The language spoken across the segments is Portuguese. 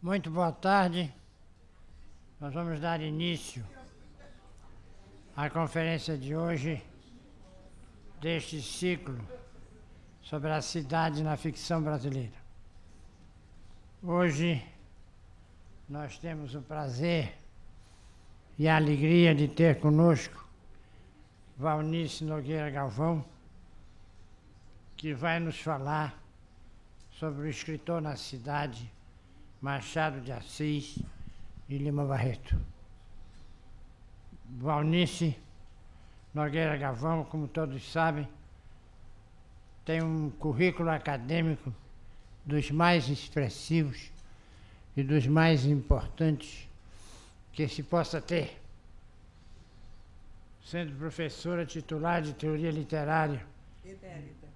Muito boa tarde. Nós vamos dar início à conferência de hoje, deste ciclo sobre a cidade na ficção brasileira. Hoje nós temos o prazer e a alegria de ter conosco Valnice Nogueira Galvão, que vai nos falar sobre o escritor na cidade, Machado de Assis e Lima Barreto. Valnice Nogueira Galvão, como todos sabem, tem um currículo acadêmico dos mais expressivos e dos mais importantes que se possa ter. Sendo professora titular de teoria literária. Emérita,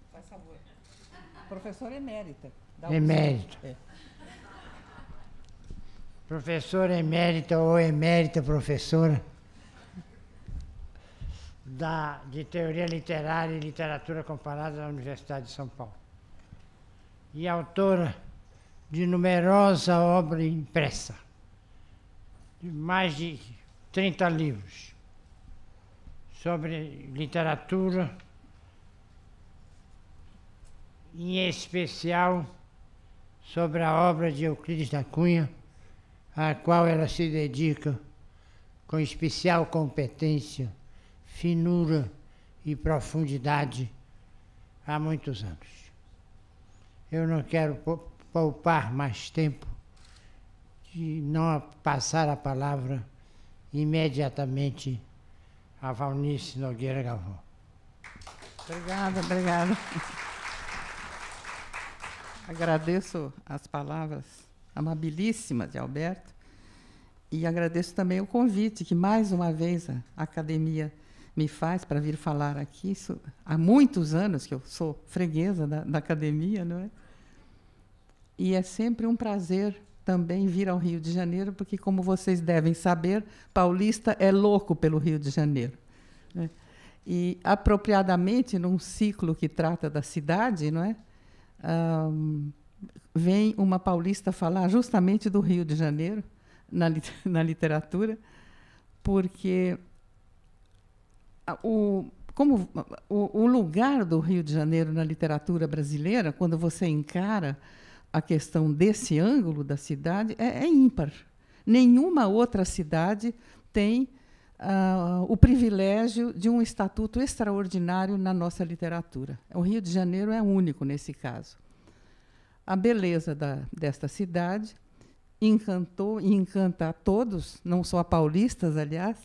faz favor. Professora emérita. Emérita. É. Professora emérita ou emérita professora de Teoria Literária e Literatura Comparada da Universidade de São Paulo. E autora de numerosa obra impressa, de mais de 30 livros, sobre literatura, em especial sobre a obra de Euclides da Cunha, à qual ela se dedica com especial competência, finura e profundidade há muitos anos. Eu não quero poupar mais tempo de não passar a palavra imediatamente a Valnice Nogueira Galvão. Obrigada, obrigada. Agradeço as palavras amabilíssimas de Alberto e agradeço também o convite que, mais uma vez, a academia me faz para vir falar aqui. Isso, há muitos anos que eu sou freguesa da academia, não é? E é sempre um prazer também vir ao Rio de Janeiro, porque, como vocês devem saber, paulista é louco pelo Rio de Janeiro, né? E, apropriadamente, num ciclo que trata da cidade, não é? Vem uma paulista falar justamente do Rio de Janeiro, na literatura, porque o lugar do Rio de Janeiro na literatura brasileira, quando você encara a questão desse ângulo da cidade, é ímpar. Nenhuma outra cidade tem o privilégio de um estatuto extraordinário na nossa literatura. O Rio de Janeiro é único nesse caso. A beleza desta cidade encantou e encanta a todos, não só a paulistas, aliás,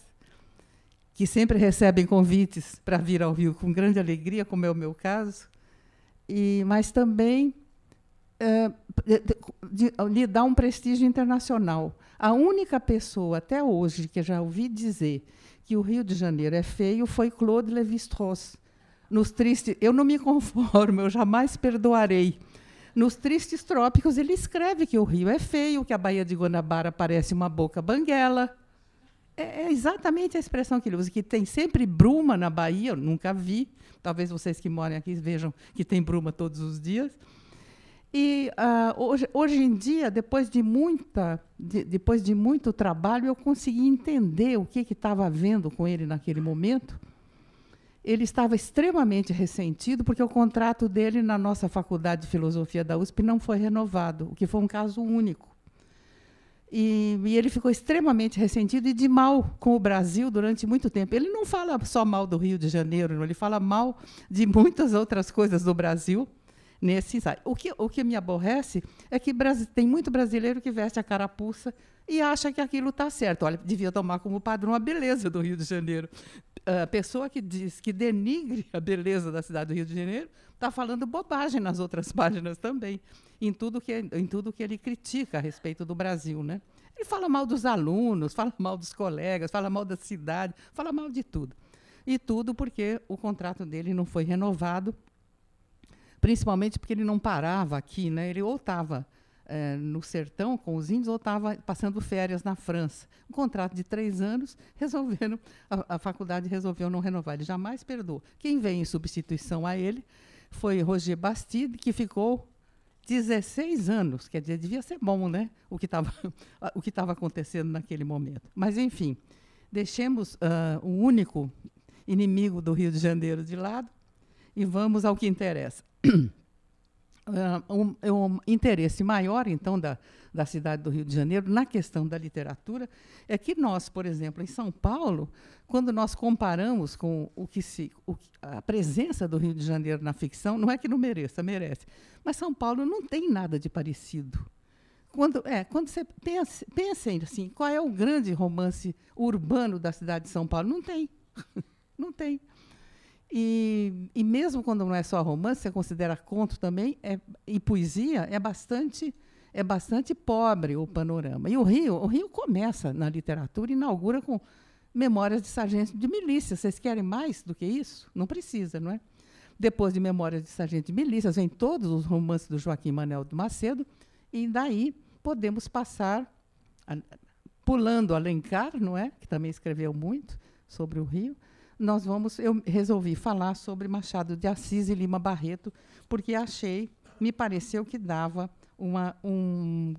que sempre recebem convites para vir ao Rio com grande alegria, como é o meu caso, mas também lhe dá um prestígio internacional. A única pessoa, até hoje, que já ouvi dizer que o Rio de Janeiro é feio foi Claude Lévi-Strauss. Eu não me conformo, eu jamais perdoarei. Nos Tristes Trópicos, ele escreve que o Rio é feio, que a Baía de Guanabara parece uma boca banguela. É exatamente a expressão que ele usa, que tem sempre bruma na Bahia, eu nunca vi. Talvez vocês que moram aqui vejam que tem bruma todos os dias. E, hoje em dia, depois de muito trabalho, eu consegui entender o que estava havendo com ele naquele momento. Ele estava extremamente ressentido, porque o contrato dele na nossa Faculdade de Filosofia da USP não foi renovado, o que foi um caso único. E ele ficou extremamente ressentido e de mal com o Brasil durante muito tempo. Ele não fala só mal do Rio de Janeiro, não, ele fala mal de muitas outras coisas do Brasil. Nesse ensaio. O que me aborrece é que tem muito brasileiro que veste a carapuça e acha que aquilo está certo. Olha, devia tomar como padrão a beleza do Rio de Janeiro. A pessoa que diz que denigre a beleza da cidade do Rio de Janeiro está falando bobagem nas outras páginas também, em tudo que ele critica a respeito do Brasil, né? Ele fala mal dos alunos, fala mal dos colegas, fala mal da cidade, fala mal de tudo. E tudo porque o contrato dele não foi renovado, principalmente porque ele não parava aqui, né? Ele ou estava no sertão com os índios ou estava passando férias na França. Um contrato de 3 anos, a faculdade resolveu não renovar. Ele jamais perdoou. Quem veio em substituição a ele foi Roger Bastide, que ficou 16 anos. Quer dizer, devia ser bom, né? O que estava acontecendo naquele momento. Mas, enfim, deixemos o único inimigo do Rio de Janeiro de lado e vamos ao que interessa. Um interesse maior, então, da cidade do Rio de Janeiro na questão da literatura é que nós, por exemplo, em São Paulo, quando nós comparamos com a presença do Rio de Janeiro na ficção, não é que não mereça, merece, mas São Paulo não tem nada de parecido. Quando você pensa assim, qual é o grande romance urbano da cidade de São Paulo? Não tem. Não tem. E mesmo quando não é só romance, você considera conto também, e poesia, é bastante pobre o panorama. E o Rio começa na literatura, inaugura com Memórias de Sargento de Milícia. Vocês querem mais do que isso? Não precisa, não é? Depois de Memórias de Sargento de Milícia, vem todos os romances do Joaquim Manuel do Macedo, e daí podemos passar, pulando Alencar, não é? Que também escreveu muito sobre o Rio. Eu resolvi falar sobre Machado de Assis e Lima Barreto, porque me pareceu que dava um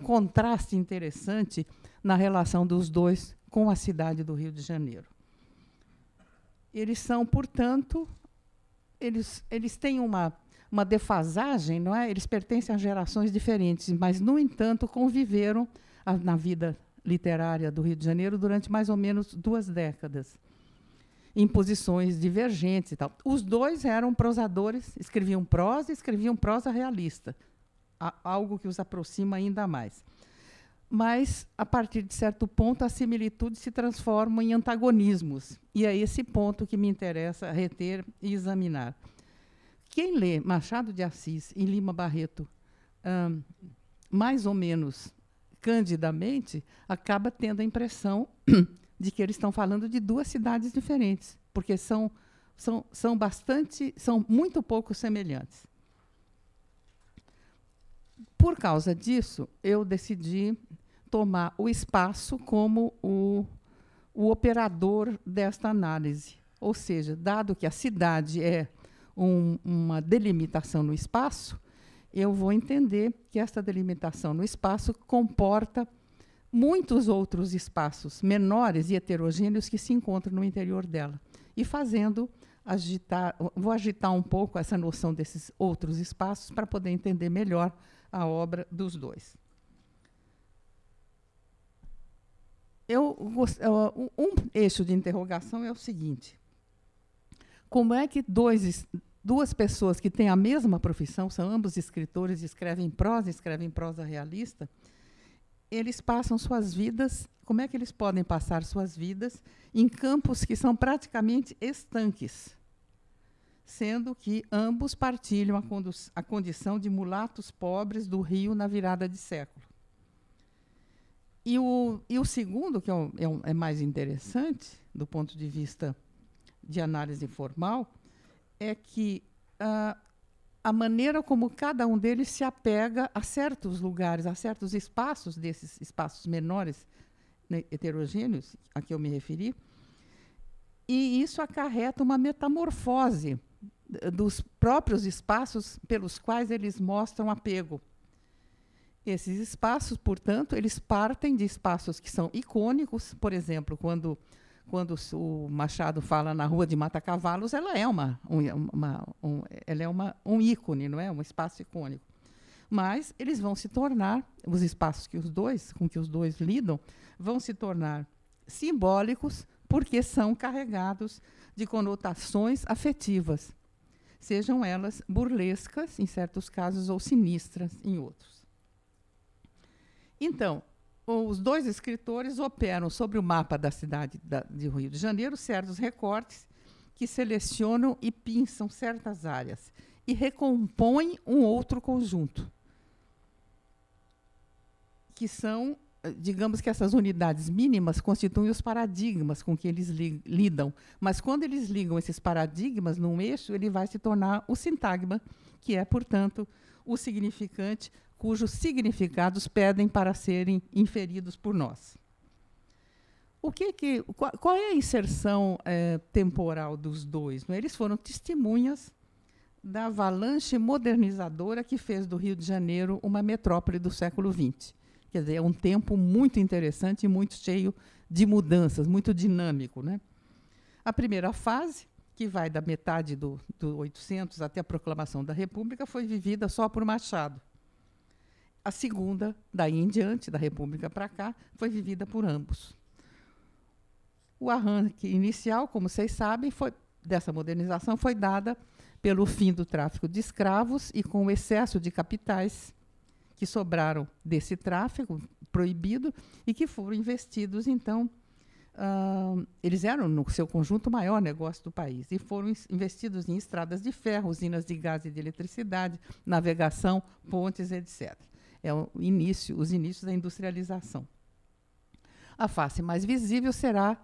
contraste interessante na relação dos dois com a cidade do Rio de Janeiro. Eles são, portanto, eles têm uma defasagem, não é? Eles pertencem a gerações diferentes, mas, no entanto, conviveram na vida literária do Rio de Janeiro durante mais ou menos 2 décadas. Em posições divergentes e tal. Os dois eram prosadores, escreviam prosa realista, algo que os aproxima ainda mais. Mas, a partir de certo ponto, as similitudes se transformam em antagonismos. E é esse ponto que me interessa reter e examinar. Quem lê Machado de Assis e Lima Barreto mais ou menos candidamente, acaba tendo a impressão de que eles estão falando de 2 cidades diferentes, porque são muito pouco semelhantes. Por causa disso, eu decidi tomar o espaço como o operador desta análise. Ou seja, dado que a cidade é uma delimitação no espaço, eu vou entender que esta delimitação no espaço comporta muitos outros espaços menores e heterogêneos que se encontram no interior dela. E vou agitar um pouco essa noção desses outros espaços para poder entender melhor a obra dos dois. Um eixo de interrogação é o seguinte: como é que duas pessoas que têm a mesma profissão, são ambos escritores, escrevem prosa realista, eles passam suas vidas, como é que eles podem passar suas vidas em campos que são praticamente estanques, sendo que ambos partilham a condição de mulatos pobres do Rio na virada de século. E o segundo, que é mais interessante, do ponto de vista de análise formal, é que a maneira como cada um deles se apega a certos lugares, a certos espaços, desses espaços menores, né, heterogêneos, a que eu me referi, e isso acarreta uma metamorfose dos próprios espaços pelos quais eles mostram apego. Esses espaços, portanto, eles partem de espaços que são icônicos. Por exemplo, quando o Machado fala na Rua de Mata-Cavalos, ela é um ícone, não é? Um espaço icônico. Mas eles vão se tornar, os espaços com que os dois lidam, vão se tornar simbólicos porque são carregados de conotações afetivas, sejam elas burlescas, em certos casos, ou sinistras, em outros. Então, os dois escritores operam sobre o mapa da cidade de Rio de Janeiro certos recortes que selecionam e pinçam certas áreas e recompõem um outro conjunto, que são digamos que essas unidades mínimas constituem os paradigmas com que eles lidam, mas quando eles ligam esses paradigmas num eixo, ele vai se tornar o sintagma, que é, portanto, o significante, cujos significados pedem para serem inferidos por nós. Qual é a inserção temporal dos dois? Não é? Eles foram testemunhas da avalanche modernizadora que fez do Rio de Janeiro uma metrópole do século XX. Quer dizer, é um tempo muito interessante e muito cheio de mudanças, muito dinâmico, né? A primeira fase, que vai da metade do 800 até a proclamação da República, foi vivida só por Machado. A segunda, daí em diante, da República para cá, foi vivida por ambos. O arranque inicial, como vocês sabem, dessa modernização foi dada pelo fim do tráfico de escravos e com o excesso de capitais que sobraram desse tráfico proibido e que foram investidos, então, eles eram, no seu conjunto, o maior negócio do país, e foram investidos em estradas de ferro, usinas de gás e de eletricidade, navegação, pontes, etc. É os inícios da industrialização. A face mais visível será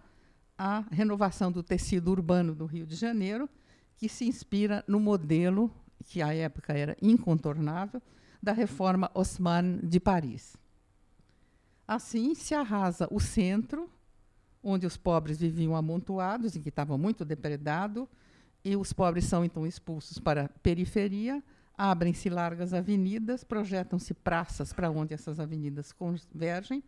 a renovação do tecido urbano do Rio de Janeiro, que se inspira no modelo, que à época era incontornável, da reforma Haussmann de Paris. Assim, se arrasa o centro, onde os pobres viviam amontoados e que estava muito depredado, e os pobres são, então, expulsos para a periferia, abrem-se largas avenidas, projetam-se praças para onde essas avenidas convergem,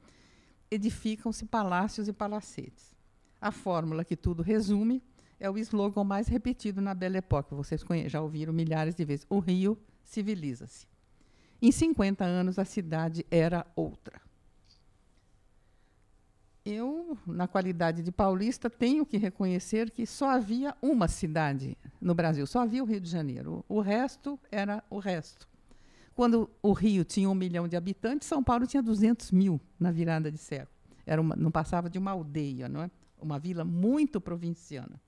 edificam-se palácios e palacetes. A fórmula que tudo resume é o slogan mais repetido na Belle Époque. Vocês já ouviram milhares de vezes. O Rio civiliza-se. Em 50 anos, a cidade era outra. Eu, na qualidade de paulista, tenho que reconhecer que só havia uma cidade no Brasil, só havia o Rio de Janeiro. O resto era o resto. Quando o Rio tinha 1 milhão de habitantes, São Paulo tinha 200 mil na virada de século. Não passava de uma aldeia, não é? Uma vila muito provinciana.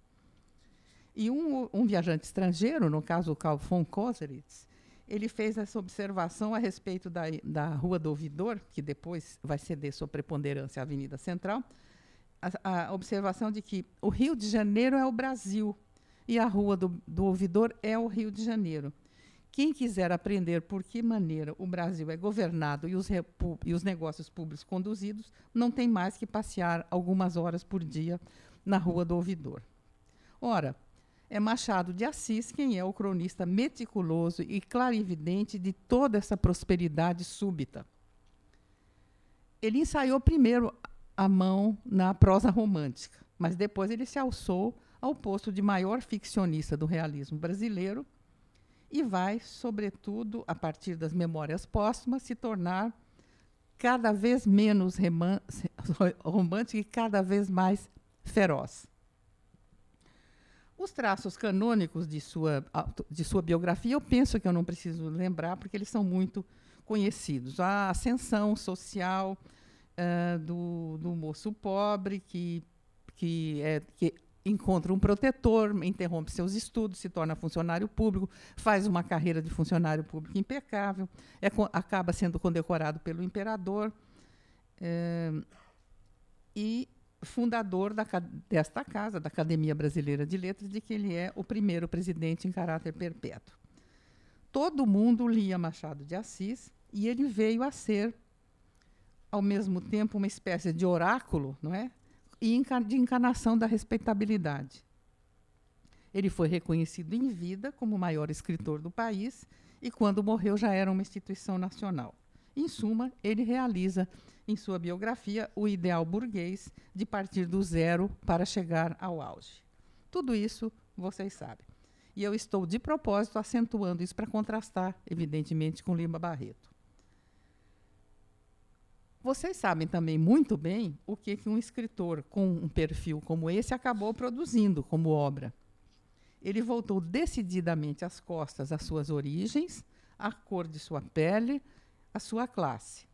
E um viajante estrangeiro, no caso o Carl von Clausewitz, ele fez essa observação a respeito da Rua do Ouvidor, que depois vai ceder sua preponderância à Avenida Central, a observação de que o Rio de Janeiro é o Brasil e a Rua do Ouvidor é o Rio de Janeiro. Quem quiser aprender por que maneira o Brasil é governado e os negócios públicos conduzidos, não tem mais que passear algumas horas por dia na Rua do Ouvidor. Ora, é Machado de Assis quem é o cronista meticuloso e clarividente de toda essa prosperidade súbita. Ele ensaiou primeiro a mão na prosa romântica, mas depois ele se alçou ao posto de maior ficcionista do realismo brasileiro e vai, sobretudo, a partir das memórias póstumas, se tornar cada vez menos romântico e cada vez mais feroz. Os traços canônicos de sua biografia, eu penso que eu não preciso lembrar, porque eles são muito conhecidos. A ascensão social do moço pobre, que encontra um protetor, interrompe seus estudos, se torna funcionário público, faz uma carreira de funcionário público impecável, acaba sendo condecorado pelo imperador e fundador desta casa, da Academia Brasileira de Letras, de que ele é o primeiro presidente em caráter perpétuo. Todo mundo lia Machado de Assis e ele veio a ser, ao mesmo tempo, uma espécie de oráculo, não é? E de encarnação da respeitabilidade. Ele foi reconhecido em vida como o maior escritor do país e, quando morreu, já era uma instituição nacional. Em suma, ele realiza, em sua biografia, o ideal burguês de partir do zero para chegar ao auge. Tudo isso vocês sabem. E eu estou, de propósito, acentuando isso para contrastar, evidentemente, com Lima Barreto. Vocês sabem também muito bem o que um escritor com um perfil como esse acabou produzindo como obra. Ele voltou decididamente às costas às suas origens, à cor de sua pele, à sua classe.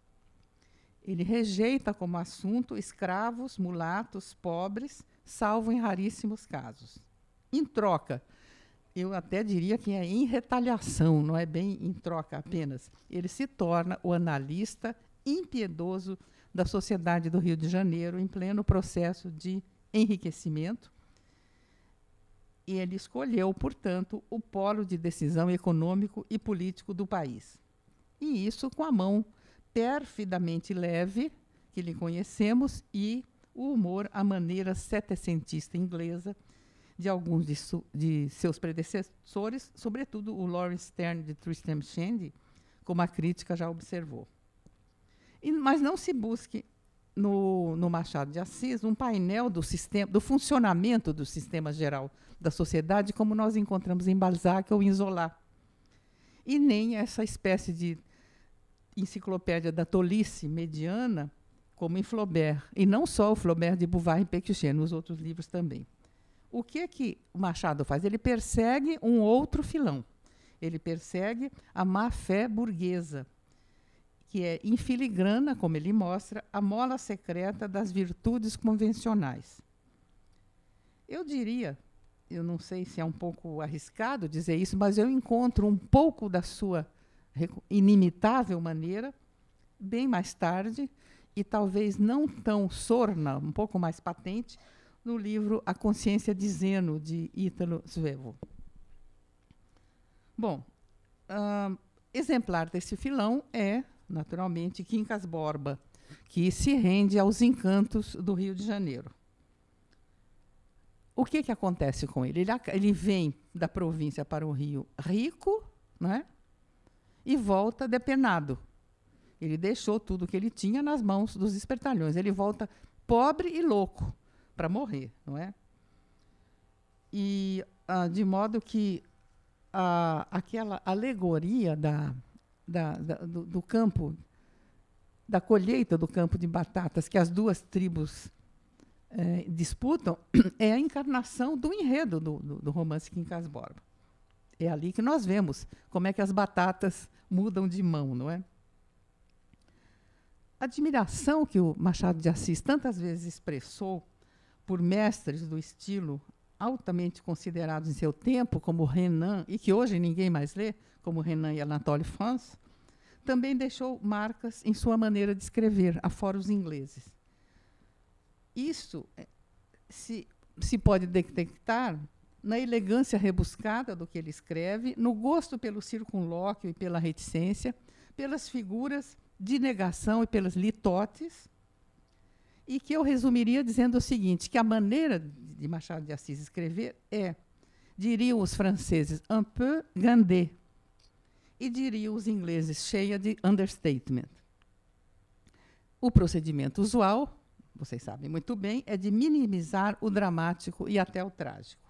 Ele rejeita como assunto escravos, mulatos, pobres, salvo em raríssimos casos. Em troca, eu até diria que é em retaliação, não é bem em troca apenas, ele se torna o analista impiedoso da sociedade do Rio de Janeiro, em pleno processo de enriquecimento. E ele escolheu, portanto, o polo de decisão econômico e político do país. E isso com a mão perfidamente leve, que lhe conhecemos, e o humor à maneira setecentista inglesa de alguns de seus predecessores, sobretudo o Lawrence Sterne de Tristram Shandy, como a crítica já observou. Mas não se busque no Machado de Assis um painel do funcionamento do sistema geral da sociedade, como nós encontramos em Balzac ou em Zola, e nem essa espécie de enciclopédia da tolice mediana, como em Flaubert, e não só o Flaubert de Bouvard e Pécuchet, nos outros livros também. O que o Machado faz? Ele persegue um outro filão. Ele persegue a má-fé burguesa, que é, em filigrana, como ele mostra, a mola secreta das virtudes convencionais. Eu diria, eu não sei se é um pouco arriscado dizer isso, mas eu encontro um pouco da sua inimitável maneira, bem mais tarde, e talvez não tão sorna, um pouco mais patente, no livro A Consciência de Zeno, de Ítalo Svevo. Bom, exemplar desse filão é, naturalmente, Quincas Borba, que se rende aos encantos do Rio de Janeiro. O que acontece com ele? Ele vem da província para o Rio rico, né, e volta depenado. Ele deixou tudo que ele tinha nas mãos dos espertalhões. Ele volta pobre e louco para morrer, não é? De modo que aquela alegoria do campo, da colheita do campo de batatas que as duas tribos disputam, é a encarnação do enredo do romance Quincas Borba. É ali que nós vemos como é que as batatas mudam de mão, não é? A admiração que o Machado de Assis tantas vezes expressou por mestres do estilo altamente considerados em seu tempo, como Renan, e que hoje ninguém mais lê, como Renan e Anatole France, também deixou marcas em sua maneira de escrever, afora os ingleses. Isso se pode detectar na elegância rebuscada do que ele escreve, no gosto pelo circunlóquio e pela reticência, pelas figuras de negação e pelas litotes, e que eu resumiria dizendo o seguinte, que a maneira de Machado de Assis escrever é, diriam os franceses, un peu gandé, e diriam os ingleses, cheia de understatement. O procedimento usual, vocês sabem muito bem, é de minimizar o dramático e até o trágico.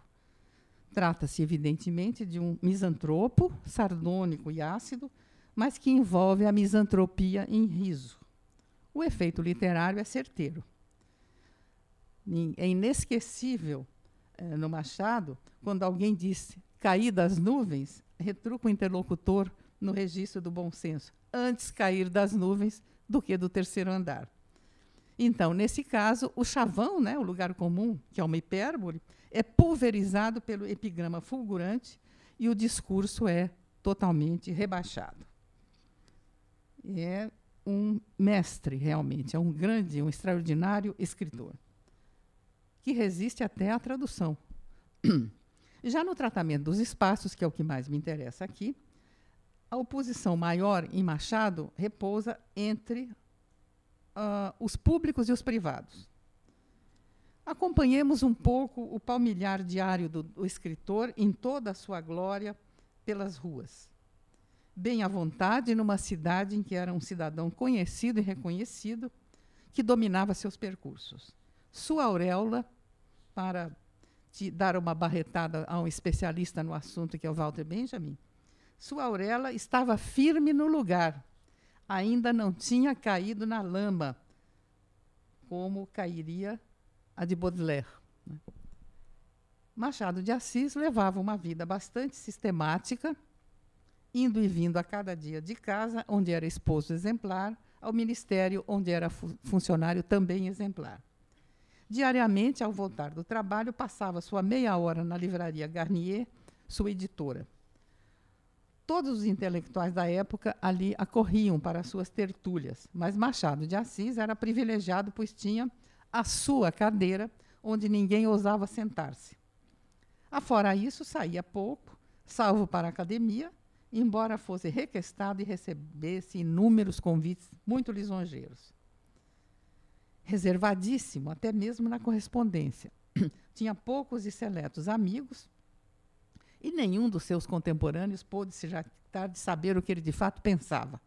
Trata-se, evidentemente, de um misantropo, sardônico e ácido, mas que envolve a misantropia em riso. O efeito literário é certeiro. É inesquecível, no Machado, quando alguém diz cair das nuvens, retruca o interlocutor no registro do bom senso. Antes cair das nuvens do que do terceiro andar. Então, nesse caso, o chavão, né, o lugar comum, que é uma hipérbole, é pulverizado pelo epigrama fulgurante e o discurso é totalmente rebaixado. É um mestre, realmente, é um grande, um extraordinário escritor, que resiste até à tradução. Já no tratamento dos espaços, que é o que mais me interessa aqui, a oposição maior em Machado repousa entre os públicos e os privados. Acompanhemos um pouco o palmilhar diário do escritor em toda a sua glória pelas ruas. Bem à vontade, numa cidade em que era um cidadão conhecido e reconhecido, que dominava seus percursos. Sua auréola, para te dar uma barretada a um especialista no assunto, que é o Walter Benjamin, sua auréola estava firme no lugar, ainda não tinha caído na lama, como cairia a de Baudelaire. Machado de Assis levava uma vida bastante sistemática, indo e vindo a cada dia de casa, onde era esposo exemplar, ao ministério, onde era funcionário também exemplar. Diariamente, ao voltar do trabalho, passava sua meia hora na livraria Garnier, sua editora. todos os intelectuais da época ali acorriam para as suas tertúlias, mas Machado de Assis era privilegiado, pois tinha a sua cadeira, onde ninguém ousava sentar-se. Afora isso, saía pouco, salvo para a academia, embora fosse requestado e recebesse inúmeros convites muito lisonjeiros. Reservadíssimo, até mesmo na correspondência. Tinha poucos e seletos amigos, e nenhum dos seus contemporâneos pôde se jactar de saber o que ele de fato pensava.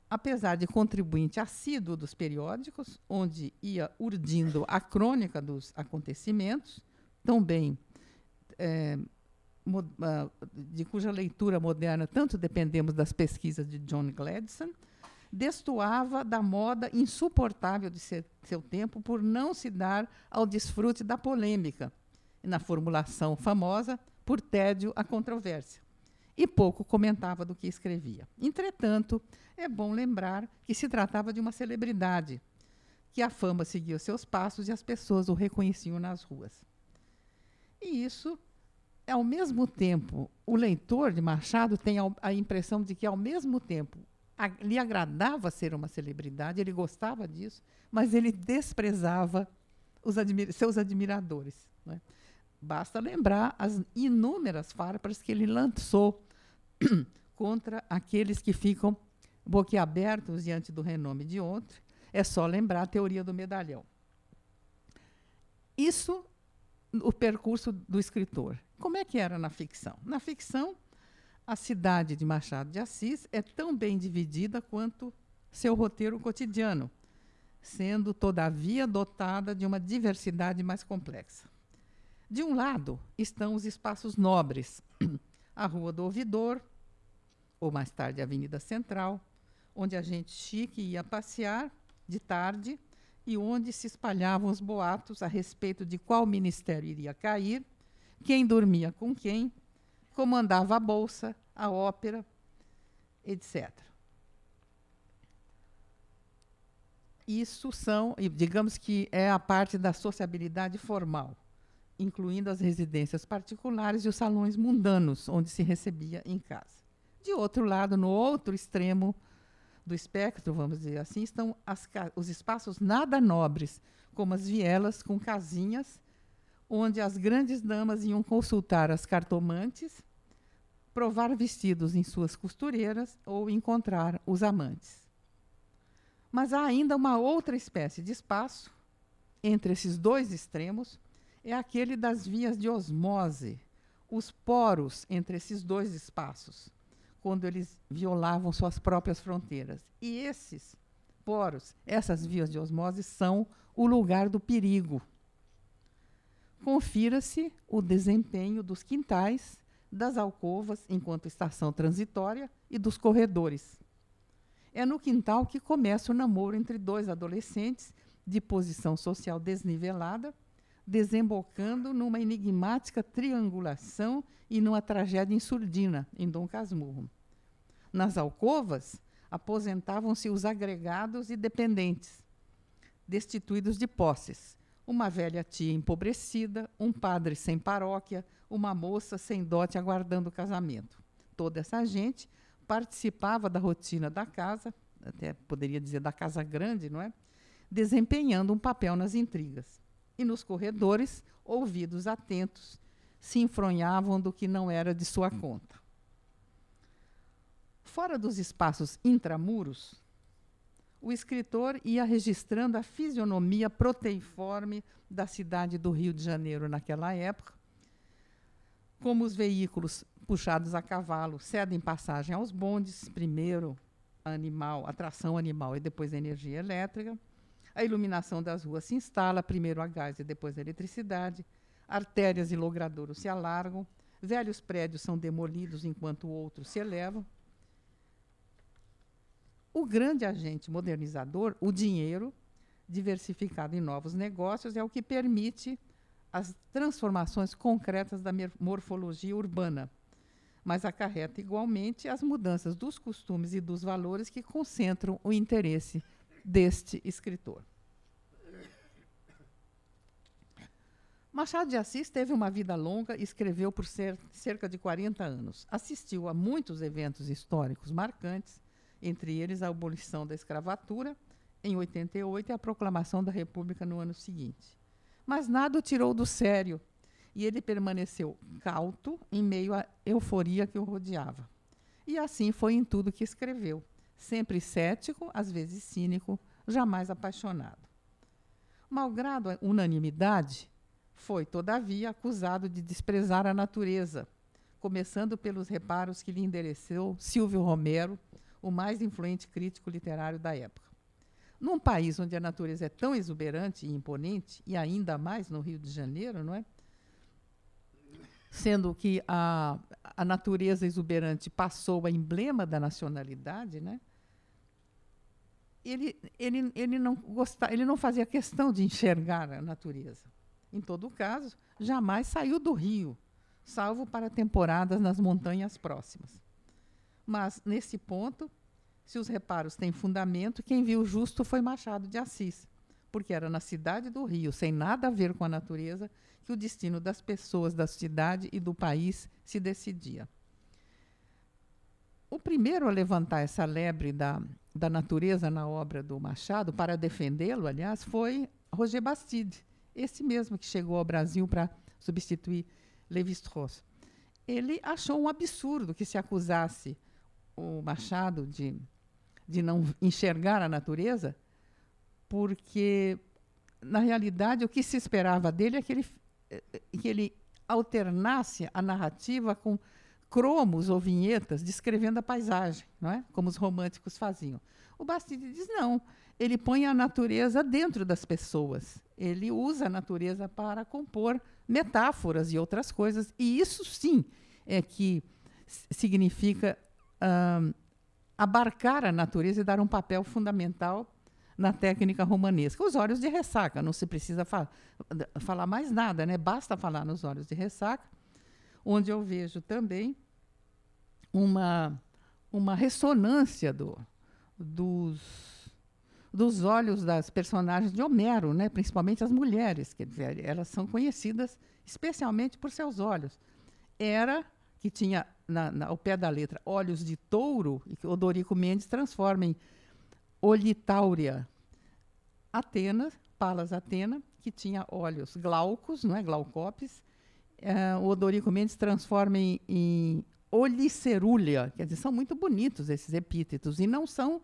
Apesar de contribuinte assíduo dos periódicos, onde ia urdindo a crônica dos acontecimentos, também de cuja leitura moderna tanto dependemos das pesquisas de John Gladstone, destoava da moda insuportável de seu tempo por não se dar ao desfrute da polêmica, na formulação famosa, por tédio à controvérsia, e pouco comentava do que escrevia. Entretanto, é bom lembrar que se tratava de uma celebridade, que a fama seguia seus passos e as pessoas o reconheciam nas ruas. E isso, ao mesmo tempo, o leitor de Machado tem a impressão de que, ao mesmo tempo, lhe agradava ser uma celebridade, ele gostava disso, mas ele desprezava seus admiradores, né? Basta lembrar as inúmeras farpas que ele lançou contra aqueles que ficam boquiabertos diante do renome de outro. É só lembrar a teoria do medalhão. Isso, o percurso do escritor. Como é que era na ficção? Na ficção, a cidade de Machado de Assis é tão bem dividida quanto seu roteiro cotidiano, sendo, todavia, dotada de uma diversidade mais complexa. De um lado estão os espaços nobres, a Rua do Ouvidor, ou mais tarde a Avenida Central, onde a gente chique ia passear de tarde e onde se espalhavam os boatos a respeito de qual ministério iria cair, quem dormia com quem, comandava a bolsa, a ópera, etc. Isso são, digamos que é a parte da sociabilidade formal, incluindo as residências particulares e os salões mundanos, onde se recebia em casa. De outro lado, no outro extremo do espectro, vamos dizer assim, estão os espaços nada nobres, como as vielas com casinhas, onde as grandes damas iam consultar as cartomantes, provar vestidos em suas costureiras ou encontrar os amantes. Mas há ainda uma outra espécie de espaço, entre esses dois extremos, é aquele das vias de osmose, os poros entre esses dois espaços, quando eles violavam suas próprias fronteiras. E esses poros, essas vias de osmose, são o lugar do perigo. Confira-se o desempenho dos quintais, das alcovas, enquanto estação transitória, e dos corredores. É no quintal que começa o namoro entre dois adolescentes de posição social desnivelada, desembocando numa enigmática triangulação e numa tragédia em surdina, em Dom Casmurro. Nas alcovas, aposentavam-se os agregados e dependentes, destituídos de posses, uma velha tia empobrecida, um padre sem paróquia, uma moça sem dote aguardando o casamento. Toda essa gente participava da rotina da casa, até poderia dizer da casa grande, não é? Desempenhando um papel nas intrigas. E nos corredores, ouvidos atentos, se enfronhavam do que não era de sua conta. Fora dos espaços intramuros, o escritor ia registrando a fisionomia proteiforme da cidade do Rio de Janeiro naquela época, como os veículos puxados a cavalo cedem passagem aos bondes, primeiro a tração animal e depois a energia elétrica. A iluminação das ruas se instala, primeiro a gás e depois a eletricidade. Artérias e logradouros se alargam. Velhos prédios são demolidos enquanto outros se elevam. O grande agente modernizador, o dinheiro, diversificado em novos negócios, é o que permite as transformações concretas da morfologia urbana, mas acarreta igualmente as mudanças dos costumes e dos valores que concentram o interesse Machado de Assis teve uma vida longa e escreveu por cerca de 40 anos. Assistiu a muitos eventos históricos marcantes, entre eles a abolição da escravatura, em 88, e a proclamação da República no ano seguinte. Mas nada o tirou do sério, e ele permaneceu cauto em meio à euforia que o rodeava. E assim foi em tudo que escreveu, sempre cético, às vezes cínico, jamais apaixonado. Malgrado a unanimidade, foi, todavia, acusado de desprezar a natureza, começando pelos reparos que lhe endereçou Silvio Romero, o mais influente crítico literário da época. Num país onde a natureza é tão exuberante e imponente, e ainda mais no Rio de Janeiro, não é? Sendo que a natureza exuberante passou a emblema da nacionalidade, né? Ele não fazia questão de enxergar a natureza. Em todo caso, jamais saiu do Rio, salvo para temporadas nas montanhas próximas. Mas, nesse ponto, se os reparos têm fundamento, quem viu justo foi Machado de Assis, porque era na cidade do Rio, sem nada a ver com a natureza, que o destino das pessoas da cidade e do país se decidia. O primeiro a levantar essa lebre da natureza na obra do Machado, para defendê-lo, aliás, foi Roger Bastide, esse mesmo que chegou ao Brasil para substituir Lévi-Strauss. Ele achou um absurdo que se acusasse o Machado de não enxergar a natureza, porque, na realidade, o que se esperava dele é que ele alternasse a narrativa com cromos ou vinhetas descrevendo a paisagem, não é? Como os românticos faziam. O Bastide diz não, ele põe a natureza dentro das pessoas, ele usa a natureza para compor metáforas e outras coisas, e isso sim é que significa abarcar a natureza e dar um papel fundamental na técnica romanesca. Os Olhos de Ressaca, não se precisa falar mais nada, né? Basta falar nos Olhos de Ressaca, onde eu vejo também uma ressonância dos olhos das personagens de Homero, né? Principalmente as mulheres, quer dizer, elas são conhecidas especialmente por seus olhos. Hera, que tinha ao pé da letra olhos de touro, e que Odorico Mendes transforma em Olitáurea. Atena, Palas Atena, que tinha olhos glaucos, não é? Glaucopes. O Odorico Mendes transforma em Olicerúlea. Quer dizer, são muito bonitos esses epítetos e não são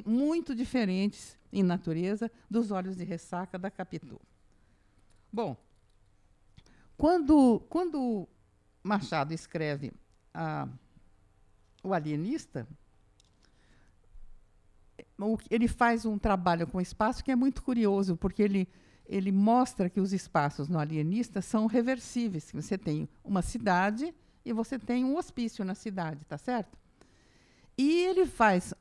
muito diferentes em natureza dos Olhos de Ressaca da Capitu. Bom, quando Machado escreve O Alienista, ele faz um trabalho com o espaço que é muito curioso, porque ele mostra que os espaços no Alienista são reversíveis. Você tem uma cidade e você tem um hospício na cidade, tá certo? E ele faz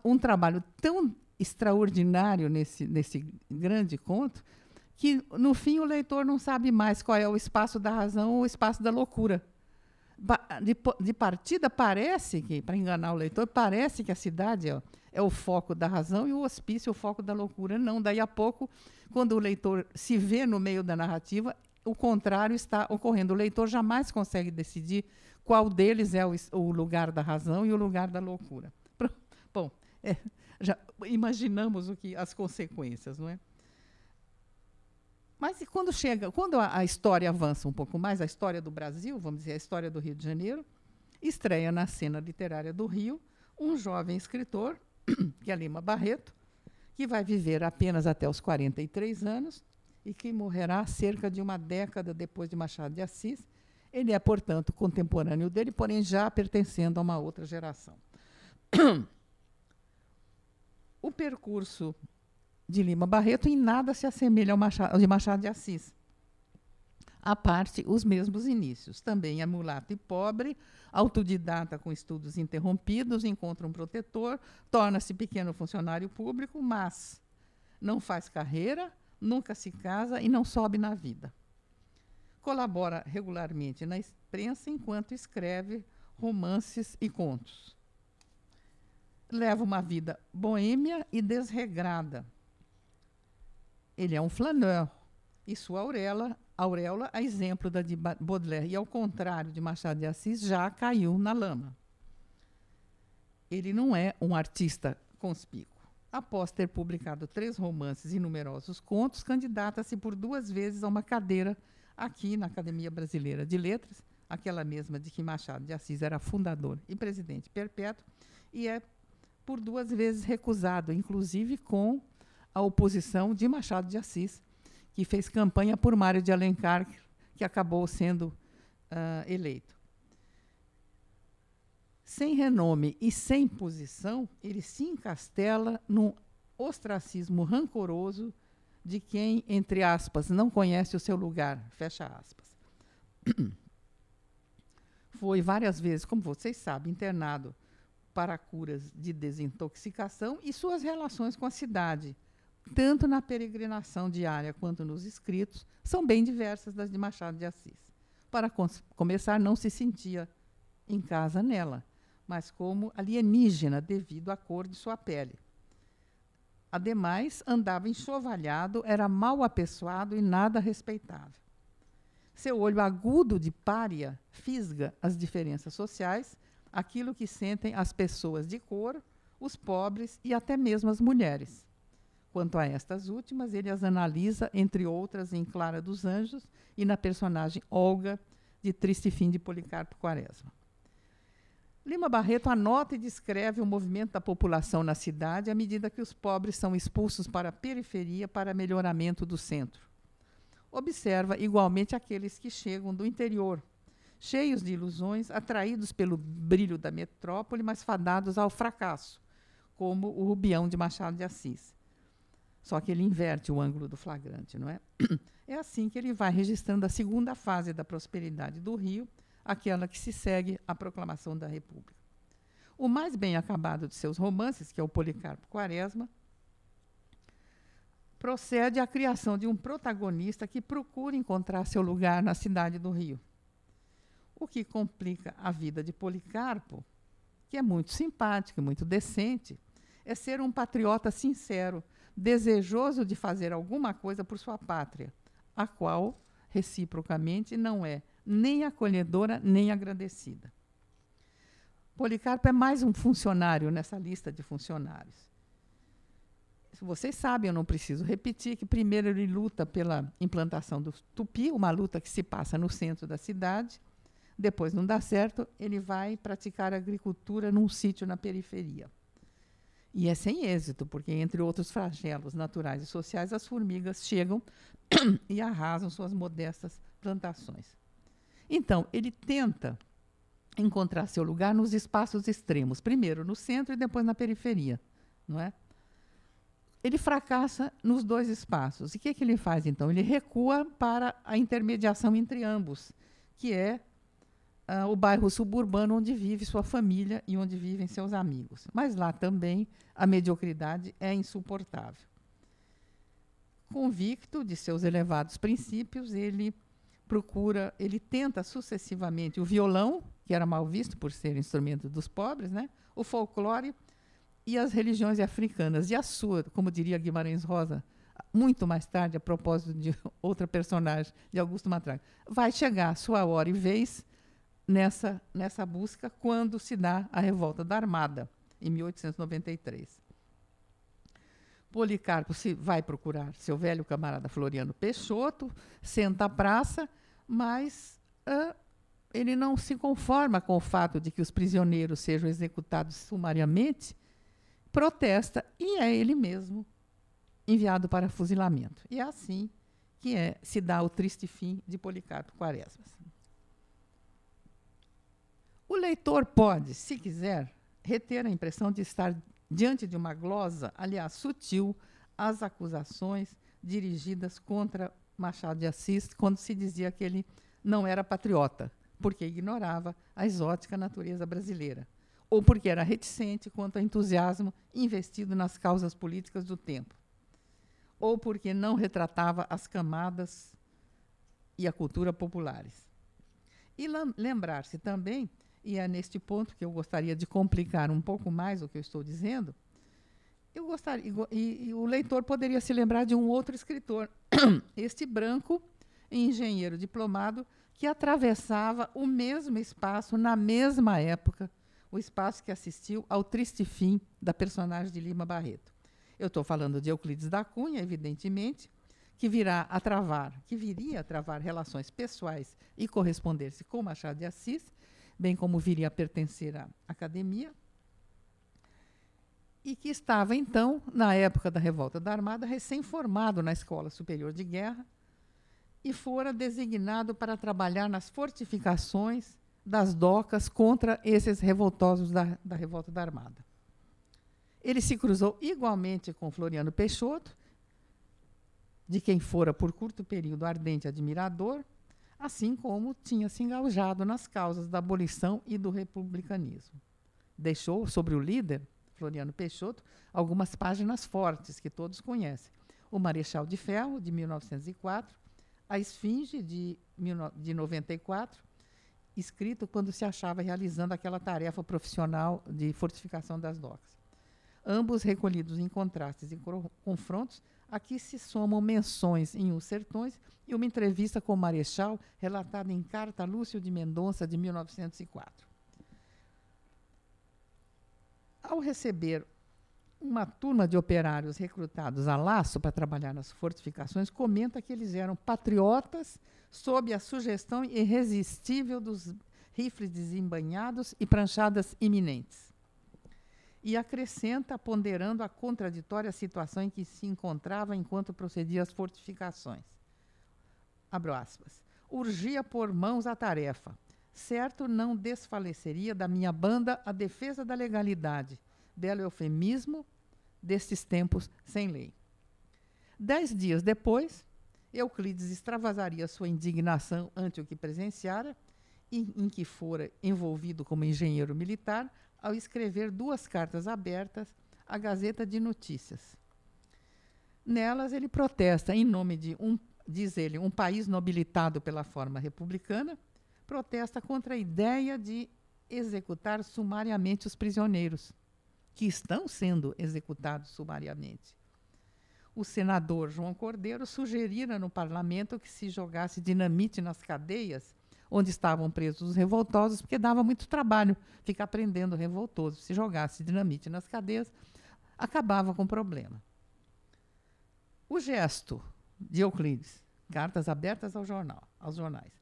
um trabalho tão extraordinário nesse grande conto que, no fim, o leitor não sabe mais qual é o espaço da razão ou o espaço da loucura. De partida, parece que, para enganar o leitor, parece que a cidade é o foco da razão e o hospício é o foco da loucura. Não, daí a pouco, quando o leitor se vê no meio da narrativa, o contrário está ocorrendo. O leitor jamais consegue decidir qual deles é o lugar da razão e o lugar da loucura. Bom, já imaginamos as consequências, não é? Mas quando a história avança um pouco mais, a história do Brasil, vamos dizer, a história do Rio de Janeiro, estreia na cena literária do Rio um jovem escritor, que é Lima Barreto, que vai viver apenas até os 43 anos e que morrerá cerca de uma década depois de Machado de Assis. Ele é, portanto, contemporâneo dele, porém já pertencendo a uma outra geração. O percurso de Lima Barreto em nada se assemelha ao de Machado de Assis. À parte, os mesmos inícios. Também é mulato e pobre, autodidata com estudos interrompidos, encontra um protetor, torna-se pequeno funcionário público, mas não faz carreira, nunca se casa e não sobe na vida. Colabora regularmente na imprensa enquanto escreve romances e contos. Leva uma vida boêmia e desregrada. Ele é um flaneur e sua auréola, a exemplo da de Baudelaire e ao contrário de Machado de Assis, já caiu na lama. Ele não é um artista conspícuo. Após ter publicado 3 romances e numerosos contos, candidata-se por 2 vezes a uma cadeira aqui na Academia Brasileira de Letras, aquela mesma de que Machado de Assis era fundador e presidente perpétuo, e é por 2 vezes recusado, inclusive com a oposição de Machado de Assis, que fez campanha por Mário de Alencar, que acabou sendo eleito. Sem renome e sem posição, ele se encastela num ostracismo rancoroso de quem, entre aspas, não conhece o seu lugar, fecha aspas. Foi várias vezes, como vocês sabem, internado para curas de desintoxicação, e suas relações com a cidade, tanto na peregrinação diária quanto nos escritos, são bem diversas das de Machado de Assis. Para começar, não se sentia em casa nela, mas como alienígena devido à cor de sua pele. Ademais, andava enxovalhado, era mal apessoado e nada respeitável. Seu olho agudo de pária fisga as diferenças sociais, aquilo que sentem as pessoas de cor, os pobres e até mesmo as mulheres. Quanto a estas últimas, ele as analisa, entre outras, em Clara dos Anjos e na personagem Olga, de Triste Fim de Policarpo Quaresma. Lima Barreto anota e descreve o movimento da população na cidade à medida que os pobres são expulsos para a periferia para melhoramento do centro. Observa igualmente aqueles que chegam do interior, cheios de ilusões, atraídos pelo brilho da metrópole, mas fadados ao fracasso, como o Rubião de Machado de Assis. Só que ele inverte o ângulo do flagrante, não é? É assim que ele vai registrando a segunda fase da prosperidade do Rio, aquela que se segue à proclamação da República. O mais bem acabado de seus romances, que é o Policarpo Quaresma, procede à criação de um protagonista que procura encontrar seu lugar na cidade do Rio. O que complica a vida de Policarpo, que é muito simpático e muito decente, é ser um patriota sincero, desejoso de fazer alguma coisa por sua pátria, a qual, reciprocamente, não é nem acolhedora nem agradecida. Policarpo é mais um funcionário nessa lista de funcionários. Vocês sabem, eu não preciso repetir, que primeiro ele luta pela implantação do tupi, uma luta que se passa no centro da cidade. Depois não dá certo, ele vai praticar agricultura num sítio na periferia. E é sem êxito, porque, entre outros flagelos naturais e sociais, as formigas chegam e arrasam suas modestas plantações. Então, ele tenta encontrar seu lugar nos espaços extremos, primeiro no centro e depois na periferia, não é? Ele fracassa nos 2 espaços. E o que ele faz, então? Ele recua para a intermediação entre ambos, que é o bairro suburbano onde vive sua família e onde vivem seus amigos. Mas lá também a mediocridade é insuportável. Convicto de seus elevados princípios, ele tenta sucessivamente o violão, que era mal visto por ser instrumento dos pobres, né? O folclore e as religiões africanas. E a sua, como diria Guimarães Rosa, muito mais tarde, a propósito de outra personagem, de Augusto Matraga, vai chegar a sua hora e vez nessa busca quando se dá a Revolta da Armada, em 1893. Policarpo vai procurar seu velho camarada Floriano Peixoto, senta à praça, mas ele não se conforma com o fato de que os prisioneiros sejam executados sumariamente, protesta e é ele mesmo enviado para fuzilamento. E é assim que se dá o triste fim de Policarpo Quaresma. O leitor pode, se quiser, reter a impressão de estar diante de uma glosa, aliás, sutil, às acusações dirigidas contra Machado de Assis, quando se dizia que ele não era patriota, porque ignorava a exótica natureza brasileira, ou porque era reticente quanto ao entusiasmo investido nas causas políticas do tempo, ou porque não retratava as camadas e a cultura populares. E lembrar-se também, e é neste ponto que eu gostaria de complicar um pouco mais o que eu estou dizendo, e o leitor poderia se lembrar de um outro escritor este branco engenheiro diplomado que atravessava o mesmo espaço na mesma época, o espaço que assistiu ao triste fim da personagem de Lima Barreto. Eu estou falando de Euclides da Cunha, evidentemente, que viria a travar relações pessoais e corresponder-se com Machado de Assis, bem como viria a pertencer à academia, e que estava, então, na época da Revolta da Armada, recém-formado na Escola Superior de Guerra, e fora designado para trabalhar nas fortificações das docas contra esses revoltosos da Revolta da Armada. Ele se cruzou igualmente com Floriano Peixoto, de quem fora por curto período ardente admirador, assim como tinha se engaujado nas causas da abolição e do republicanismo. Deixou sobre o líder, Floriano Peixoto, algumas páginas fortes que todos conhecem. O Marechal de Ferro, de 1904, a Esfinge, de 94, escrito quando se achava realizando aquela tarefa profissional de fortificação das docas. Ambos recolhidos em contrastes e confrontos, aqui se somam menções em Os Sertões e uma entrevista com o Marechal, relatada em carta a Lúcio de Mendonça, de 1904. Ao receber uma turma de operários recrutados a laço para trabalhar nas fortificações, comenta que eles eram patriotas sob a sugestão irresistível dos rifles desembainhados e pranchadas iminentes. E acrescenta, ponderando a contraditória situação em que se encontrava enquanto procedia as fortificações. Abro aspas. Urgia por mãos a tarefa. Certo não desfaleceria da minha banda a defesa da legalidade, belo eufemismo destes tempos sem lei. 10 dias depois, Euclides extravasaria sua indignação ante o que presenciara, em que fora envolvido como engenheiro militar, ao escrever 2 cartas abertas à Gazeta de Notícias. Nelas, ele protesta em nome de, diz ele, um país nobilitado pela forma republicana, protesta contra a ideia de executar sumariamente os prisioneiros, que estão sendo executados sumariamente. O senador João Cordeiro sugerira no parlamento que se jogasse dinamite nas cadeias onde estavam presos os revoltosos, porque dava muito trabalho ficar prendendo revoltosos. Se jogasse dinamite nas cadeias, acabava com o problema. O gesto de Euclides, cartas abertas aos jornais,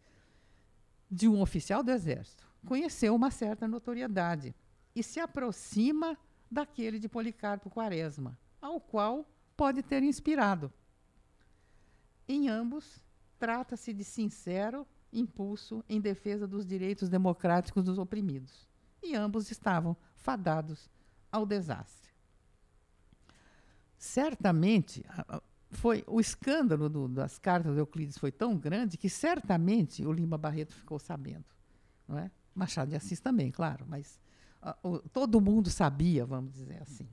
de um oficial do Exército, conheceu uma certa notoriedade e se aproxima daquele de Policarpo Quaresma, ao qual pode ter inspirado. Em ambos, trata-se de sincero impulso em defesa dos direitos democráticos dos oprimidos, e ambos estavam fadados ao desastre. Certamente, o escândalo das cartas de Euclides foi tão grande que certamente o Lima Barreto ficou sabendo, não é? Machado de Assis também, claro, mas todo mundo sabia, vamos dizer assim.